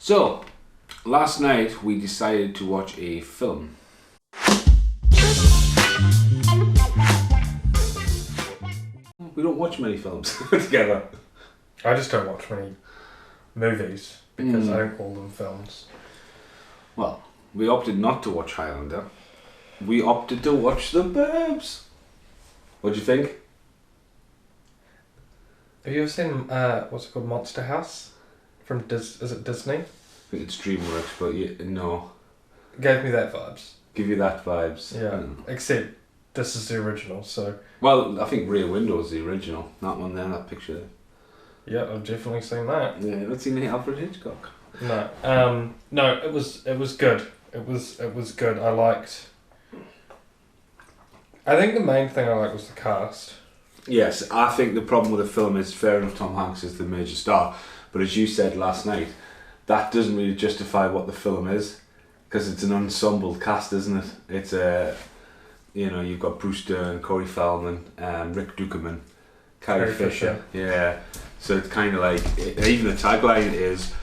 So, last night we decided to watch a film. We don't watch many films together. I just don't watch many movies because I don't call them films. Well, we opted not to watch Highlander. We opted to watch The Burbs. What do you think? Have you ever seen what's it called, Monster House? From is it Disney? I think it's DreamWorks, but no. Gave me that vibes. Give you that vibes. Yeah. Except this is the original, so. Well, I think Rear Window is the original. That one there, that picture there. Yeah, I've definitely seen that. Yeah, haven't seen any Alfred Hitchcock. No. No, it was good. It was good. I think the main thing I liked was the cast. Yes, I think the problem with the film is, fair enough, Tom Hanks is the major star, but as you said last night, that doesn't really justify what the film is, because it's an ensemble cast, isn't it? It's you've got Bruce Dern, Corey Feldman, Rick Dukeman, Carrie Fisher. Yeah, so it's kind of like, even the tagline is,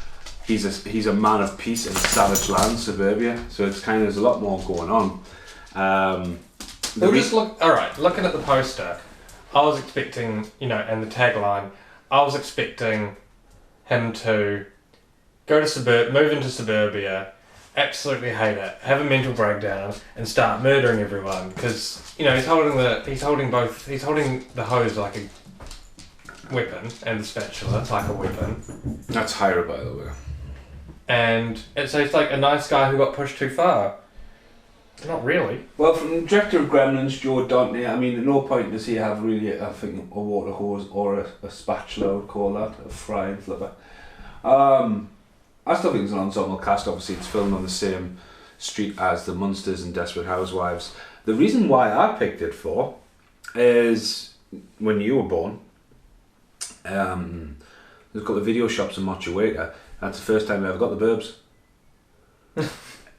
he's a man of peace in a savage land, suburbia. So it's kind of, there's a lot more going on. Looking at the poster, I was expecting, and the tagline, I was expecting him to move into suburbia, absolutely hate it, have a mental breakdown, and start murdering everyone. Because he's holding the hose like a weapon, and the spatula like a weapon. That's Hira, by the way. And it's like a nice guy who got pushed too far. Not really. Well, from the director of Gremlins, Joe Dante, I mean, at no point does he have really, I think, a water hose or a spatula, I would call that, a frying flipper. I still think it's an ensemble cast. Obviously, it's filmed on the same street as The Munsters and Desperate Housewives. The reason why I picked it for is when you were born, there's a couple of video shops in Mochueka. That's the first time I ever got the Burbs.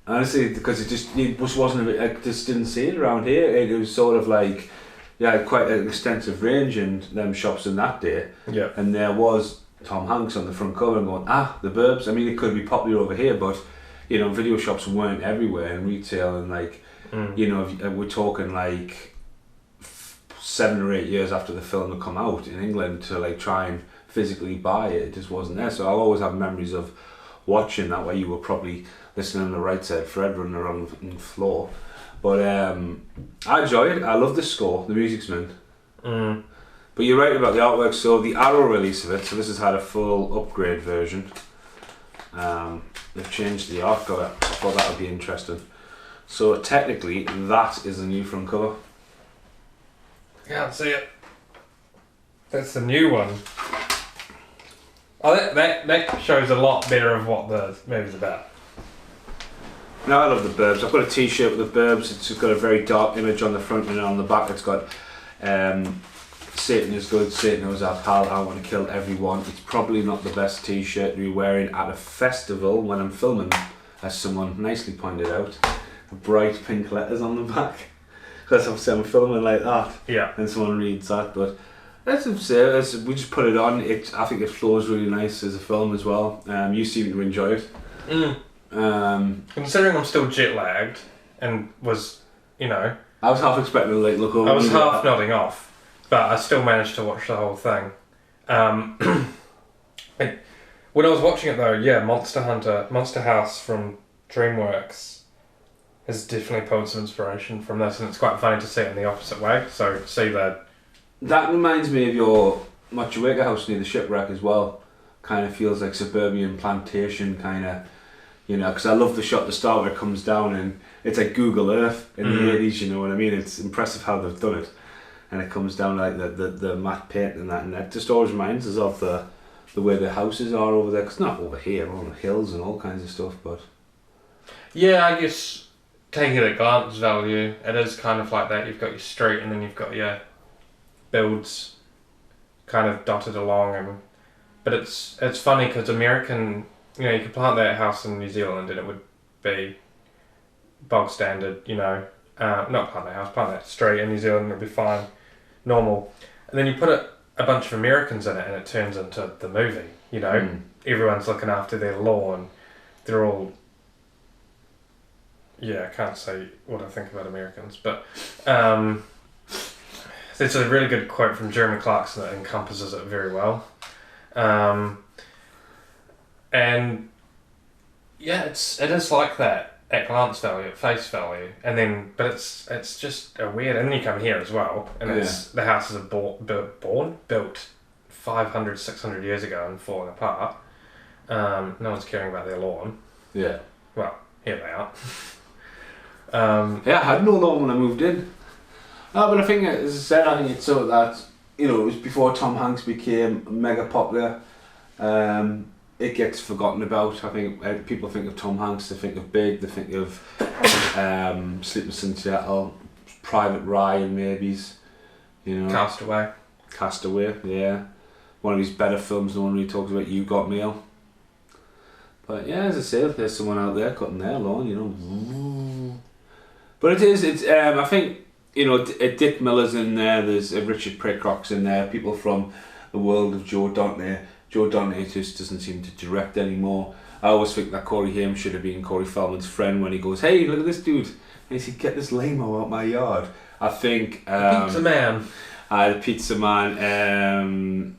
Honestly, because it just wasn't. I just didn't see it around here. It was sort of like, quite an extensive range in them shops in that day. Yeah. And there was Tom Hanks on the front cover and going, the Burbs. I mean, it could be popular over here, but video shops weren't everywhere in retail, and we're talking like 7 or 8 years after the film had come out in England to like try and physically buy it. It just wasn't there. So I'll always have memories of watching that, where you were probably listening on the right side, Fred running around on the floor. But I enjoy it. I love the score. The music's mint. But you're right about the artwork. So the Arrow release of it, so this has had a full upgrade version. They've changed the art cover. I thought that would be interesting. So technically, that is the new front cover. Can't see it. That's the new one. Oh, that shows a lot better of what the movie's about. Now I love the Burbs. I've got a t-shirt with the Burbs. It's got a very dark image on the front, and on the back it's got Satan is good, Satan is our pal, I want to kill everyone. It's probably not the best t-shirt to be wearing at a festival when I'm filming, as someone nicely pointed out. Bright pink letters on the back. Because obviously I'm filming like that. Yeah. And someone reads that, but let's say, we just put it on. I think it flows really nice as a film as well. You seem to enjoy it. Considering I'm still jet lagged and was, I was half expecting to look over. I was half nodding off, but I still managed to watch the whole thing. When I was watching it though, Monster House from DreamWorks has definitely pulled some inspiration from this, and it's quite funny to see it in the opposite way. So see that. That reminds me of your Mochueka house near the shipwreck as well. Kind of feels like suburban plantation kind of. Because I love the shot at the start where it comes down and it's like Google Earth in the 80s, you know what I mean? It's impressive how they've done it. And it comes down like the matte paint and that just always reminds us of the way the houses are over there. Because not over here, on the hills and all kinds of stuff, but... Yeah, I guess taking it at glance value, it is kind of like that. You've got your street and then you've got your builds kind of dotted along. But it's funny because American... you could plant that house in New Zealand and it would be bog standard, not plant that house, plant that street in New Zealand and it'd be fine, normal. And then you put a bunch of Americans in it and it turns into the movie, Everyone's looking after their lawn, they're all. Yeah, I can't say what I think about Americans, but there's a really good quote from Jeremy Clarkson that encompasses it very well. And yeah, it is like that at glance value, at face value, and then but it's just a weird. And then you come here as well, and it's the houses are built 500, 600 years ago and falling apart. No one's caring about their lawn. Yeah. Well, here they are. I had no lawn when I moved in. No, but I think, as I said, I think it's so that, it was before Tom Hanks became mega popular. It gets forgotten about. I think people think of Tom Hanks, they think of Big, they think of Sleepless in Seattle, Private Ryan, maybe's, Castaway, yeah. One of his better films, the one where he talks about You Got Mail. But yeah, as I say, if there's someone out there cutting their lawn, But it's I think, Dick Miller's in there, there's Richard Praycock's in there, people from the world of Joe Dante. Joe Dante just doesn't seem to direct anymore. I always think that Corey Haim should have been Corey Feldman's friend when he goes, "Hey, look at this dude. And he said, get this lame-o out my yard." I think... Pizza Man. The Pizza Man.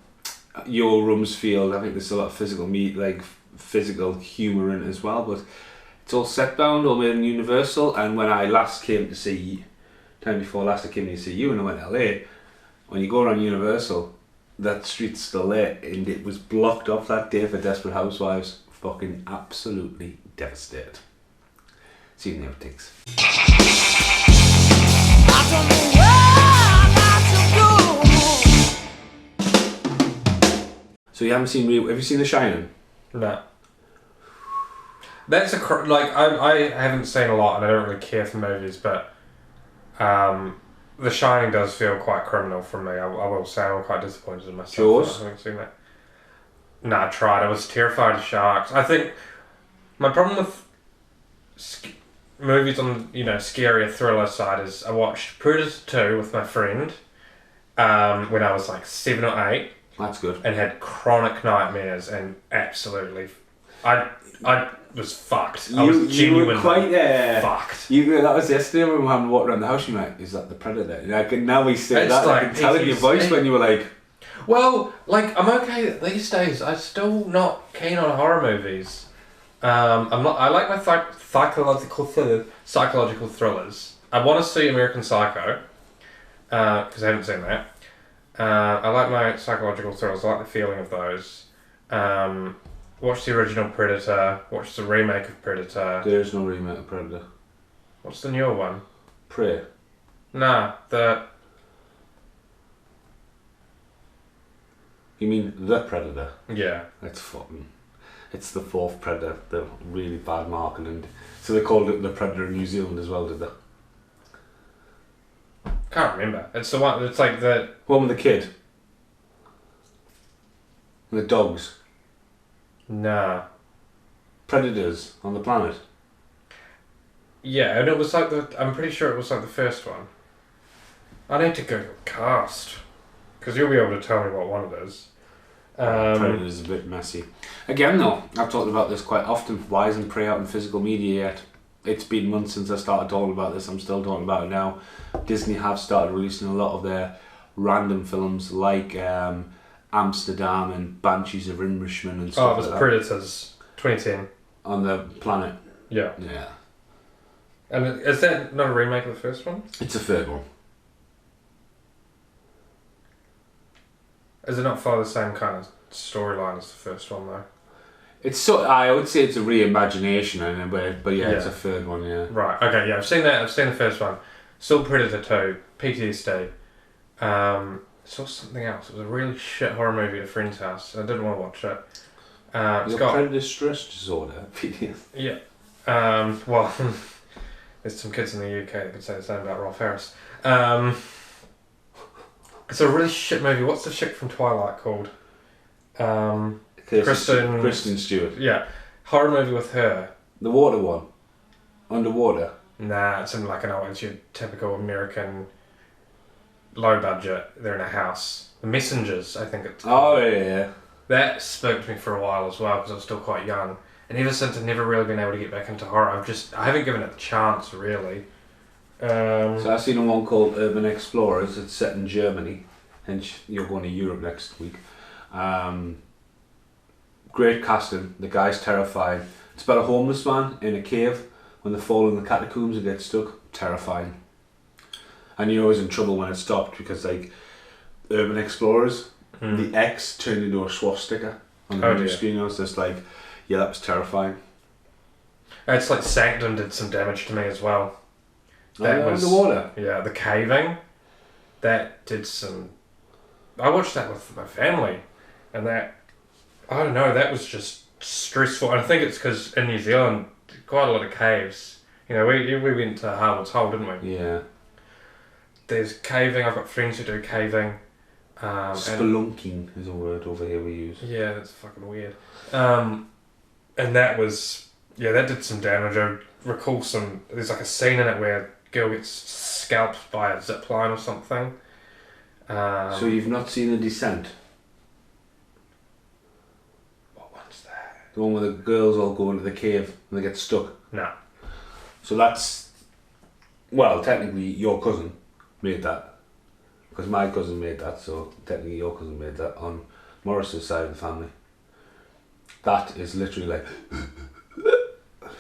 Yo Rumsfeld, I think there's a lot of physical humour in it as well, but it's all set bound, all made in Universal. And when I last came to see, time before last I came to see you and I went to LA, when you go around Universal, that street's still there, and it was blocked off that day for Desperate Housewives. Fucking absolutely devastated. See you in the outtakes. So you haven't seen have you seen The Shining? No. That's I haven't seen a lot and I don't really care for movies, but The Shining does feel quite criminal for me. I will say I'm quite disappointed in myself. Jaws? I haven't seen that. No, I tried. I was terrified of sharks. I think my problem with movies on scarier thriller side is I watched Predator 2 with my friend when I was like 7 or 8. That's good. And had chronic nightmares and absolutely, I was fucked. I was genuinely quite fucked. That was yesterday when we were having walked around the house. You were like, "Is that the Predator?" And I can now we say it's that. Like I can tell in your voice when you were like. Well, I'm okay these days. I'm still not keen on horror movies. I'm not. I like my psychological thrillers. I want to see American Psycho because I haven't seen that. I like my psychological thrillers. I like the feeling of those. Watch the original Predator. Watch the remake of Predator. There is no remake of Predator. What's the newer one? Prey. Nah, You mean The Predator? Yeah. It's the fourth Predator. The really bad marketing. So they called it The Predator in New Zealand as well, did they? Can't remember. It's the one. It's like the one with the kid. And the dogs. Nah. Predators on the planet. Yeah, and it was like I'm pretty sure it was like the first one. I need to Google cast because you'll be able to tell me what one it is. Predator's a bit messy. Again, though, I've talked about this quite often. Why isn't Prey out in physical media yet? It's been months since I started talking about this. I'm still talking about it now. Disney have started releasing a lot of their random films like Amsterdam and Banshees of Inisherin and stuff. Oh, it was like Predators 2010 on the planet. Yeah. Yeah. And is that not a remake of the first one? It's a third one. Is it not follow the same kind of storyline as the first one though? I would say it's a reimagination in a way, but yeah, it's a third one, yeah. Right, okay, yeah, I've seen that, I've seen the first one. Saw Predator 2, PTSD. Saw something else, it was a really shit horror movie at a friend's house, and I didn't want to watch it. It's got predator stress disorder, PTSD. Yeah. Well, there's some kids in the UK that could say the same about Rolf Harris. It's a really shit movie. What's the chick from Twilight called? Kristen Stewart. Yeah. Horror movie with her. The water one. Underwater. Nah, it's it's your typical American low budget. They're in a house. The Messengers, I think it's called. Oh, yeah. That spooked me for a while as well because I was still quite young. And ever since, I've never really been able to get back into horror. I haven't given it the chance, really. So I've seen one called Urban Explorers. It's set in Germany, and you're going to Europe next week. Great casting. The guy's terrifying. It's about a homeless man in a cave when they fall in the catacombs and get stuck. Terrifying. And you're always in trouble when it stopped because, like, Urban Explorers, the X turned into a swastika on the video screen. I was just like, yeah, that was terrifying. It's like Sanctum did some damage to me as well. That was underwater. Yeah, the caving. That did some. I watched that with my family, and that, I don't know, that was just stressful. And I think it's because in New Zealand, quite a lot of caves. You know, we went to Harwood's Hole, didn't we? Yeah. There's caving. I've got friends who do caving. Spelunking is a word over here we use. Yeah, that's fucking weird. And that was, that did some damage. I recall there's like a scene in it where a girl gets scalped by a zip line or something. So you've not seen The Descent? What one's that? The one where the girls all go into the cave and they get stuck? No. So that's, well, technically your cousin made that. Because my cousin made that, so technically your cousin made that on Morris's side of the family. That is literally like,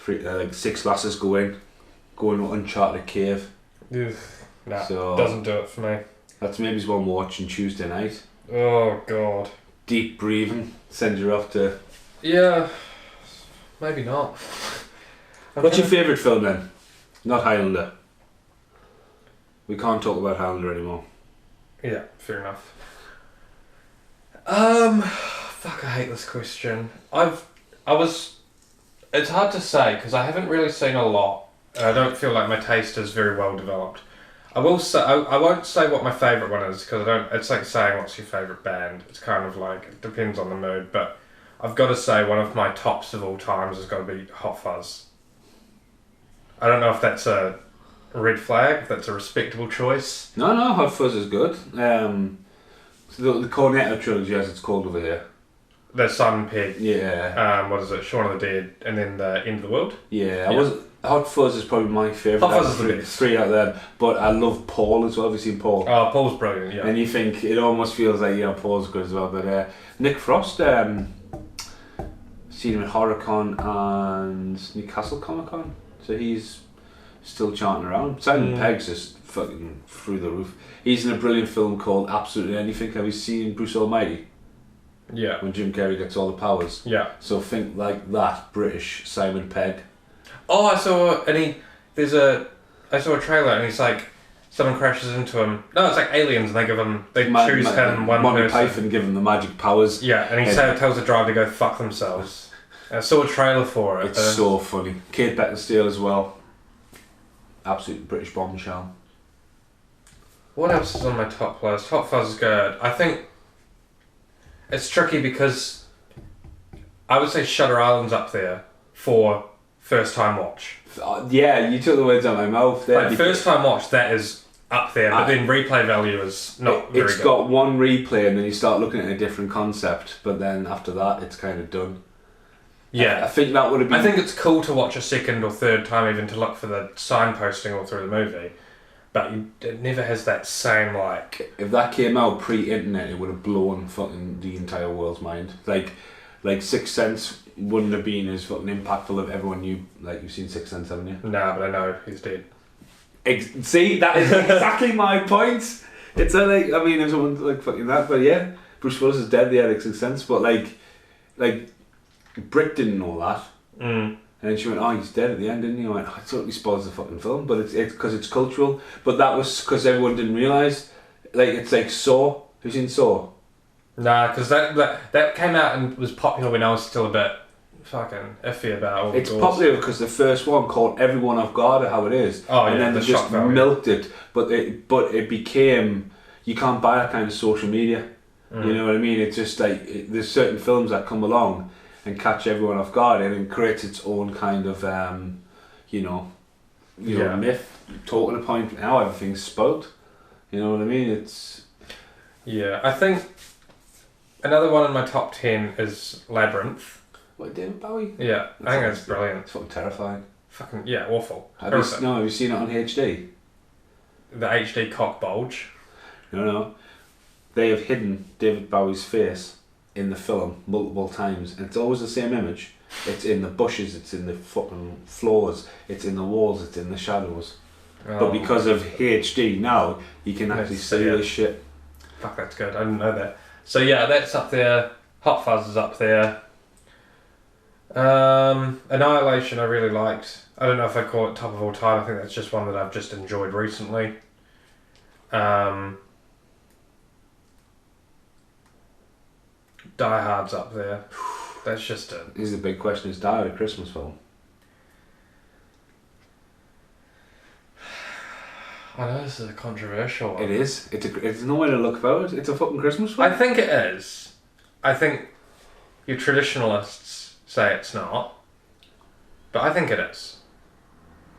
like 6 lasses go into an uncharted cave. Nah, so doesn't do it for me. That's maybe one we're watching Tuesday night. Oh, God. Deep breathing, send you off to... Yeah, maybe not. What's your favourite film then? Not Highlander. We can't talk about Highlander anymore. Yeah, fair enough. Fuck, I hate this question. It's hard to say because I haven't really seen a lot. And I don't feel like my taste is very well developed. I will say, I won't say what my favourite one is because it's like saying what's your favourite band. It's kind of like, it depends on the mood, but I've got to say one of my tops of all times has got to be Hot Fuzz. I don't know if that's a red flag, if that's a respectable choice. No, Hot Fuzz is good. So the Cornetto trilogy, as it's called over here. The Simon Pegg. Yeah. What is it? Shaun of the Dead, and then the End of the World. Yeah. Hot Fuzz is probably my favourite. Hot Fuzz is the best. 3 out there, but I love Paul as well. Have you seen Paul? Oh, Paul's brilliant. Yeah. And you think it almost feels like Paul's good as well. But Nick Frost, seen him at HorrorCon and Newcastle Comic Con, so he's still chanting around. Simon Pegg's just fucking through the roof. He's in a brilliant film called Absolutely Anything. Have you seen Bruce Almighty? Yeah. When Jim Carrey gets all the powers. Yeah. So think like that, British Simon Pegg. Oh, I saw a trailer and he's like, someone crashes into him. No, it's like aliens and they choose him, one Monty person. Python give him the magic powers. Yeah, and he tells the driver to go fuck themselves. I saw a trailer for it. It's so funny. Kate Beckinsale as well. Absolute British bombshell. What else is on my top list? Hot Fuzz is good. I think it's tricky because I would say Shutter Island's up there for first time watch. Yeah, you took the words out of my mouth there. Like first time watch, that is up there, but then replay value is not very good. It's got one replay and then you start looking at a different concept, but then after that it's kind of done. Yeah. I think that would have been... I think it's cool to watch a second or third time even to look for the signposting all through the movie, but it never has that same like... If that came out pre-internet, it would have blown fucking the entire world's mind. Like Sixth Sense wouldn't have been as fucking impactful if everyone knew. Like, you've seen Sixth Sense, haven't you? Nah, but I know he's dead. See, that is exactly my point. It's like, I mean, if someone's like fucking that, but yeah, Bruce Willis is dead. The Sixth Sense, but like Brit didn't know that. And then she went, oh, he's dead at the end, didn't he? I went, oh, it totally spoils the fucking film, but it's because it's cultural. But that was because everyone didn't realise. Like, it's like Saw. Who's seen Saw? Nah, because that came out and was popular when I was still a bit fucking iffy about all It's popular because the first one caught everyone off guard at how it is. Oh, and yeah, then they just milked it. But it became, you can't buy that kind of social media. You know what I mean? It's just like, there's certain films that come along and catch everyone off guard and it creates its own kind of, myth, talking point. Now everything's spoilt. You know what I mean? It's... Yeah, I think another one in my top 10 is Labyrinth. What, David Bowie? Yeah, I think that's brilliant. It's fucking terrifying. Fucking, yeah, awful. Have you seen it on HD? The HD cock bulge? No. They have hidden David Bowie's face in the film multiple times, and it's always the same image. It's in the bushes, it's in the fucking floors, it's in the walls, it's in the shadows. Oh. But because of HD now, you can actually see this shit. Fuck, that's good. I didn't know that. So yeah, that's up there. Hot Fuzz is up there. Annihilation I really liked. I don't know if I'd call it top of all time. I think that's just one that I've just enjoyed recently. Die Hard's up there. That's just a... This is the big question. Is Die Hard a Christmas film? I know this is a controversial one. It is. It's no way to look about it. It's a fucking Christmas film. I think it is. I think your traditionalists say it's not. But I think it is.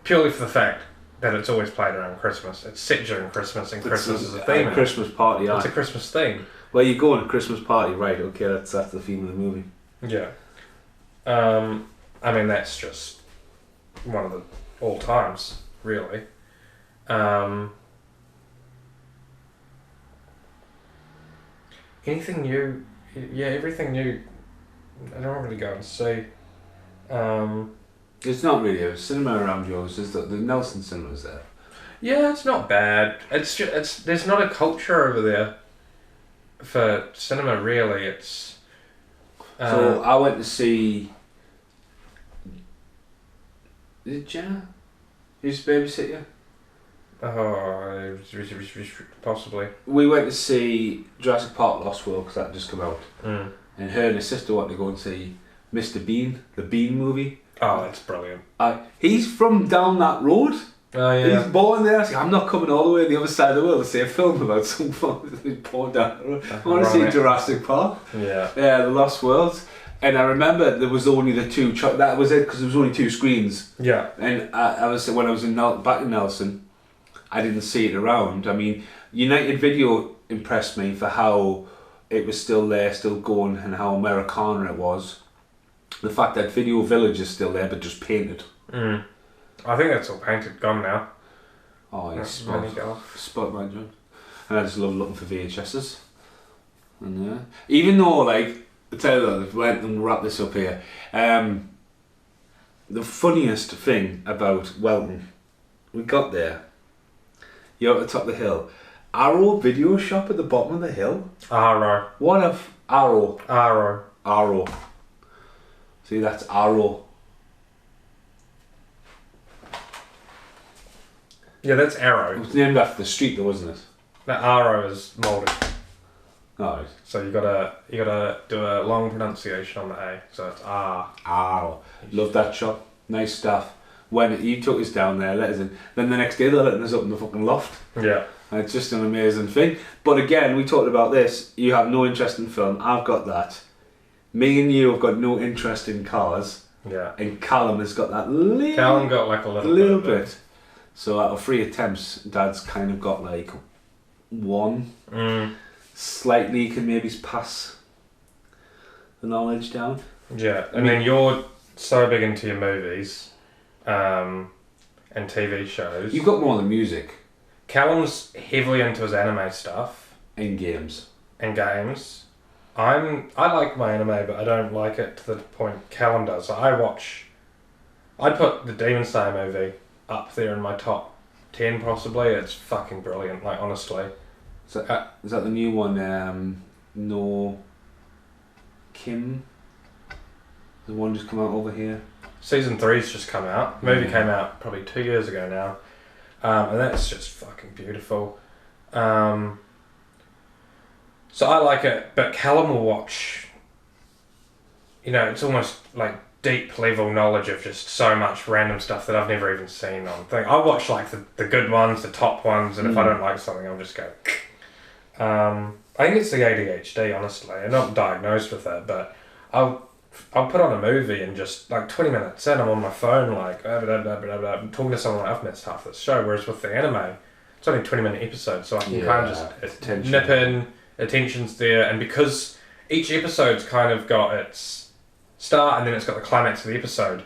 Purely for the fact that it's always played around Christmas. It's set during Christmas, and Christmas is a theme. A Christmas party, It's a Christmas theme. Well, you go on a Christmas party, right? Okay, that's the theme of the movie. Yeah. I mean, that's just one of the all times, really. Anything new? Yeah, everything new. I don't really go and see. It's not really a cinema around yours. The Nelson Cinemas there. Yeah, it's not bad. It's just there's not a culture over there for cinema, really. It's so I went to see. Is it Jenna? Used to babysit you? Oh, possibly. We went to see Jurassic Park Lost World because that had just come out. Mm. And her and her sister wanted to go and see Mr. Bean, the Bean movie. Oh, that's brilliant. He's from down that road. Oh, yeah. He's born there. I'm not coming all the way to the other side of the world to see a film about some fun. He's born down the road. I want to see Jurassic Park. Yeah. Yeah, The Lost World. And I remember there was only the two. That was it because there was only two screens. Yeah. And I was when I was back in Nelson, I didn't see it around. I mean, United Video impressed me for how it was still there, still going, and how Americana it was. The fact that Video Village is still there, but just painted. Mm. I think that's all painted, gone now. Oh, you spot my John. And I just love looking for VHSs. And yeah, even though like I tell you, went and wrap this up here. The funniest thing about Welton, we got there. You're at the top of the hill. Arrow Video Shop at the bottom of the hill. Arrow. What if Arrow? Arrow. See, that's Arrow. Yeah, that's Arrow. It was named after the street, though, wasn't it? That Arrow is moulded. Alright. So you gotta do a long pronunciation on the A. So it's R. Arrow. Love that shop. Nice stuff. When you took us down there, let us in. Then the next day they're letting us up in the fucking loft. Yeah. And it's just an amazing thing. But again, we talked about this. You have no interest in film. I've got that. Me and you have got no interest in cars. Yeah. And Callum has got that little... Callum got like a little bit. So out of 3 attempts, Dad's kind of got like 1. Mm. Slightly can maybe pass the knowledge down. Yeah. I mean, you're so big into your movies and TV shows. You've got more than music. Callum's heavily into his anime stuff. And games. I like my anime, but I don't like it to the point Callum does. I'd put the Demon Slayer movie up there in my top 10 possibly. It's fucking brilliant, like honestly. Is that the new one, No Kim? The one just come out over here? Season 3's just come out. The movie came out probably 2 years ago now. And that's just fucking beautiful. So I like it, but Callum will watch, it's almost like deep level knowledge of just so much random stuff that I've never even seen on thing. I watch like the good ones, the top ones, and if I don't like something, I'll just go. I think it's the ADHD, honestly. I'm not diagnosed with it, but I'll put on a movie and just like 20 minutes in, I'm on my phone like I'm talking to someone like I've missed half this show. Whereas with the anime, it's only 20-minute episodes, so I can kind of just nip in, attention's there, and because each episode's kind of got its start and then it's got the climax of the episode,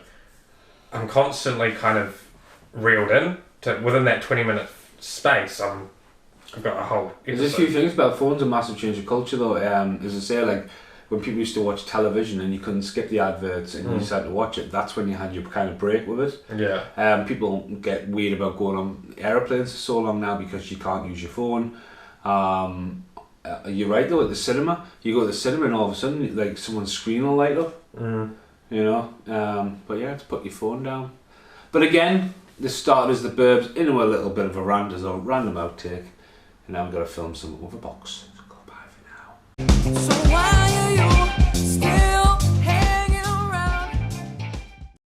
I'm constantly kind of reeled in to within that 20-minute space. I've got a whole episode. There's a few things about phones, a massive change of culture though. As I say, like when people used to watch television and you couldn't skip the adverts and you just had to watch it, that's when you had your kind of break with it. Yeah. People get weird about going on aeroplanes for so long now because you can't use your phone. You're right though, at the cinema, you go to the cinema and all of a sudden like someone's screen will light up. You know, but yeah, to put your phone down. But again, this started as the Burbs into a little bit of a random outtake, and now I'm going to film some with a box. So goodbye for now. So why are you